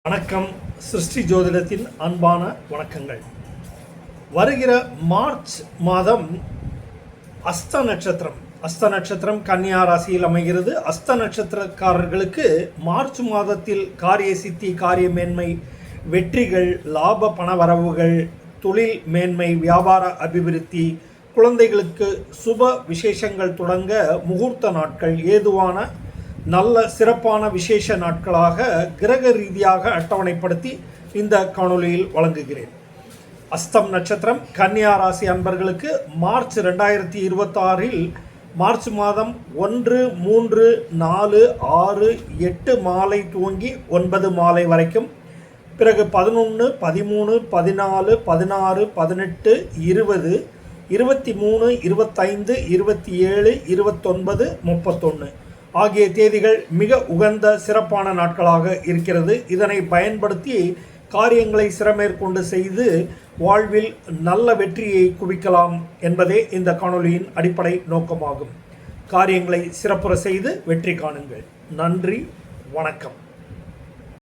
வணக்கம். சிருஷ்டி ஜோதிடத்தின் அன்பான வணக்கங்கள். வருகிற மார்ச் மாதம் அஸ்த நட்சத்திரம் கன்னியா ராசியில் அமைகிறது. அஸ்த நட்சத்திரக்காரர்களுக்கு மார்ச் மாதத்தில் காரிய சித்தி, காரிய மேன்மை, வெற்றிகள், லாப பண வரவுகள், தொழில் மேன்மை, வியாபார அபிவிருத்தி, குழந்தைகளுக்கு சுப விசேஷங்கள் தொடங்க முகூர்த்த நாட்கள், ஏதுவான நல்ல சிறப்பான விசேஷ நாட்களாக கிரக ரீதியாக அட்டவணைப்படுத்தி இந்த காணொலியில் வழங்குகிறேன். அஸ்தம் நட்சத்திரம் கன்னியா ராசி அன்பர்களுக்கு மார்ச் 2026 மார்ச் மாதம் 1, 3, 4, 6, 8 மாலை துவங்கி 9 மாலை வரைக்கும், பிறகு 11, 13, 14, 16, 18, 20, 23, 25, 27, 29, 31 ஆகிய தேதிகள் மிக உகந்த சிறப்பான நாட்களாக இருக்கிறது. இதனை பயன்படுத்தி காரியங்களை சிறமேற்கொண்டு செய்து வாழ்வில் நல்ல வெற்றியை குவிக்கலாம் என்பதே இந்த காணொலியின் அடிப்படை நோக்கமாகும். காரியங்களை சிறப்புற செய்து வெற்றி காணுங்கள். நன்றி, வணக்கம்.